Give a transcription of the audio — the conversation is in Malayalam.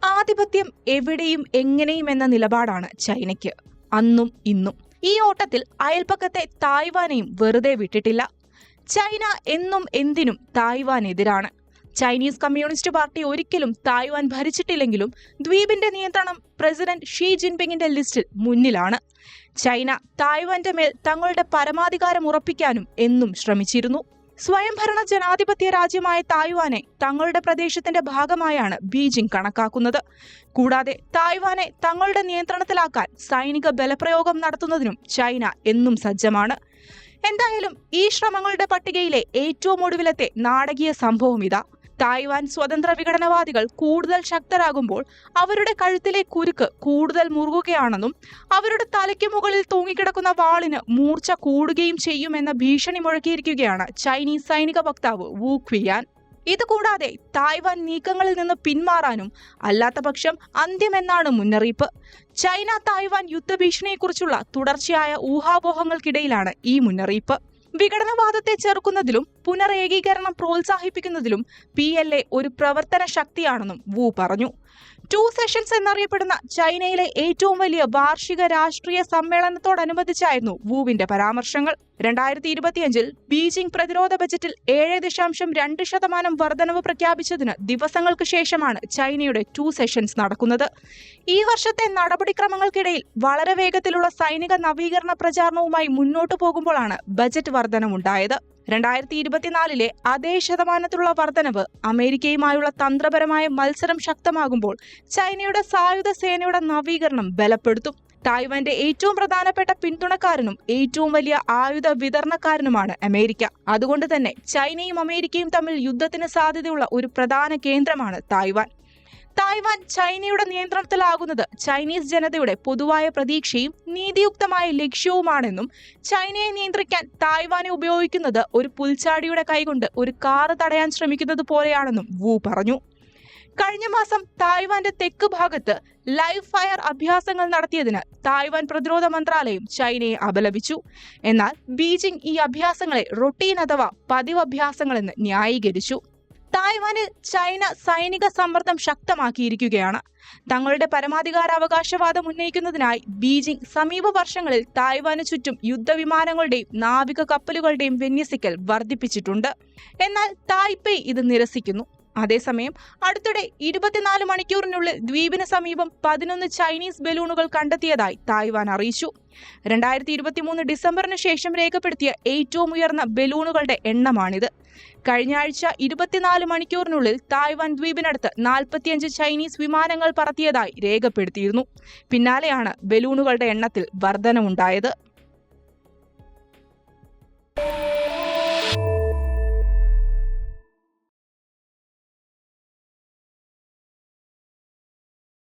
ആധിപത്യം എവിടെയും എങ്ങനെയും എന്ന നിലപാടാണ് ചൈനയ്ക്ക് അന്നും ഇന്നും. ഈ ഓട്ടത്തിൽ അയൽപ്പക്കത്തെ തായ്വാനെയും വെറുതെ വിട്ടിട്ടില്ല. ചൈന എന്നും എന്തിനും തായ്വാനെതിരാണ്. ചൈനീസ് കമ്മ്യൂണിസ്റ്റ് പാർട്ടി ഒരിക്കലും തായ്വാൻ ഭരിച്ചിട്ടില്ലെങ്കിലും ദ്വീപിന്റെ നിയന്ത്രണം പ്രസിഡന്റ് ഷീ ജിൻപിങ്ങിന്റെ ലിസ്റ്റിൽ മുന്നിലാണ്. ചൈന തായ്വാന്റെ മേൽ തങ്ങളുടെ പരമാധികാരം ഉറപ്പിക്കാനും എന്നും ശ്രമിച്ചിരുന്നു. സ്വയംഭരണ ജനാധിപത്യ രാജ്യമായ തായ്വാനെ തങ്ങളുടെ പ്രദേശത്തിന്റെ ഭാഗമായാണ് ബീജിംഗ് കണക്കാക്കുന്നത്. കൂടാതെ തായ്വാനെ തങ്ങളുടെ നിയന്ത്രണത്തിലാക്കാൻ സൈനിക ബലപ്രയോഗം നടത്തുന്നതിനും ചൈന എന്നും സജ്ജമാണ്. എന്തായാലും ഈ ശ്രമങ്ങളുടെ പട്ടികയിലെ ഏറ്റവും ഒടുവിലത്തെ നാടകീയ സംഭവം ഇതാ. തായ്വാൻ സ്വതന്ത്ര വിഘടനവാദികൾ കൂടുതൽ ശക്തരാകുമ്പോൾ അവരുടെ കഴുത്തിലെ കുരുക്ക് കൂടുതൽ മുറുകുകയാണെന്നും അവരുടെ തലയ്ക്ക് മുകളിൽ തൂങ്ങിക്കിടക്കുന്ന വാളിന് മൂർച്ച കൂടുകയും ചെയ്യുമെന്ന ഭീഷണി മുഴക്കിയിരിക്കുകയാണ് ചൈനീസ് സൈനിക വക്താവ് വു ക്വിയാൻ. ഇതുകൂടാതെ തായ്വാൻ നീക്കങ്ങളിൽ നിന്ന് പിന്മാറാനും അല്ലാത്തപക്ഷം അന്ത്യമെന്നാണ് മുന്നറിയിപ്പ്. ചൈന തായ്വാൻ യുദ്ധഭീഷണിയെക്കുറിച്ചുള്ള തുടർച്ചയായ ഊഹാപോഹങ്ങൾക്കിടയിലാണ് ഈ മുന്നറിയിപ്പ്. വിഘടനവാദത്തെ ചെറുക്കുന്നതിലും പുനരേകീകരണം പ്രോത്സാഹിപ്പിക്കുന്നതിലും PLA ഒരു പ്രവർത്തന ശക്തിയാണെന്നും വു പറഞ്ഞു. 2 സെഷൻസ് എന്നറിയപ്പെടുന്ന ചൈനയിലെ ഏറ്റവും വലിയ വാർഷിക രാഷ്ട്രീയ സമ്മേളനത്തോടനുബന്ധിച്ചായിരുന്നു വുവിന്റെ പരാമർശങ്ങൾ. 2025 ബീജിംഗ് പ്രതിരോധ ബജറ്റിൽ 7.2% വർധനവ് പ്രഖ്യാപിച്ചതിന് ദിവസങ്ങൾക്ക് ശേഷമാണ് ചൈനയുടെ 2 സെഷൻസ് നടക്കുന്നത്. ഈ വർഷത്തെ നടപടിക്രമങ്ങൾക്കിടയിൽ വളരെ വേഗത്തിലുള്ള സൈനിക നവീകരണ പ്രചാരണവുമായി മുന്നോട്ടു പോകുമ്പോഴാണ് ബജറ്റ് വർധനവുണ്ടായത്. 2024 അതേ ശതമാനത്തിലുള്ള വർധനവ് അമേരിക്കയുമായുള്ള തന്ത്രപരമായ മത്സരം ശക്തമാകുമ്പോൾ ചൈനയുടെ സായുധ സേനയുടെ നവീകരണം ബലപ്പെടുത്തും. തായ്വാന്റെ ഏറ്റവും പ്രധാനപ്പെട്ട പിന്തുണക്കാരനും ഏറ്റവും വലിയ ആയുധ വിതരണക്കാരനുമാണ് അമേരിക്ക. അതുകൊണ്ട് തന്നെ ചൈനയും അമേരിക്കയും തമ്മിൽ യുദ്ധത്തിന് സാധ്യതയുള്ള ഒരു പ്രധാന കേന്ദ്രമാണ് തായ്വാൻ. തായ്വാൻ ചൈനയുടെ നിയന്ത്രണത്തിലാകുന്നത് ചൈനീസ് ജനതയുടെ പൊതുവായ പ്രതീക്ഷയും നീതിയുക്തമായ ലക്ഷ്യവുമാണെന്നും ചൈനയെ നിയന്ത്രിക്കാൻ തായ്വാനെ ഉപയോഗിക്കുന്നത് ഒരു പുൽച്ചാടിയുടെ കൈകൊണ്ട് ഒരു കാറ് തടയാൻ ശ്രമിക്കുന്നത് പോലെയാണെന്നും വു പറഞ്ഞു. കഴിഞ്ഞ മാസം തായ്വാന്റെ തെക്ക് ഭാഗത്ത് ലൈവ് ഫയർ അഭ്യാസങ്ങൾ നടത്തിയതിന് തായ്വാൻ പ്രതിരോധ മന്ത്രാലയം ചൈനയെ അപലപിച്ചു. എന്നാൽ ബീജിംഗ് ഈ അഭ്യാസങ്ങളെ റൊട്ടീൻ അഥവാ പതിവ് അഭ്യാസങ്ങളെന്ന് ന്യായീകരിച്ചു. തായ്വാനിൽ ചൈന സൈനിക സമ്മർദ്ദം ശക്തമാക്കിയിരിക്കുകയാണ്. തങ്ങളുടെ പരമാധികാരാവകാശവാദം ഉന്നയിക്കുന്നതിനായി ബീജിംഗ് സമീപ വർഷങ്ങളിൽ തായ്വാന് ചുറ്റും യുദ്ധവിമാനങ്ങളുടെയും നാവിക കപ്പലുകളുടെയും വിന്യസിക്കൽ വർദ്ധിപ്പിച്ചിട്ടുണ്ട്. എന്നാൽ തായ്പേയ് ഇത് നിരസിക്കുന്നു. അതേസമയം അടുത്തിടെ 24 മണിക്കൂറിനുള്ളിൽ ദ്വീപിന് സമീപം 11 ചൈനീസ് ബലൂണുകൾ കണ്ടെത്തിയതായി തായ്വാൻ അറിയിച്ചു. 2023 ഡിസംബറിന് ശേഷം രേഖപ്പെടുത്തിയ ഏറ്റവും ഉയർന്ന ബലൂണുകളുടെ എണ്ണമാണിത്. കഴിഞ്ഞ ആഴ്ച 24 മണിക്കൂറിനുള്ളിൽ തായ്വാൻ ദ്വീപിനടുത്ത് 45 ചൈനീസ് വിമാനങ്ങൾ പറത്തിയതായി രേഖപ്പെടുത്തിയിരുന്നു. പിന്നാലെയാണ് ബലൂണുകളുടെ എണ്ണത്തിൽ വർധനവുണ്ടായത്.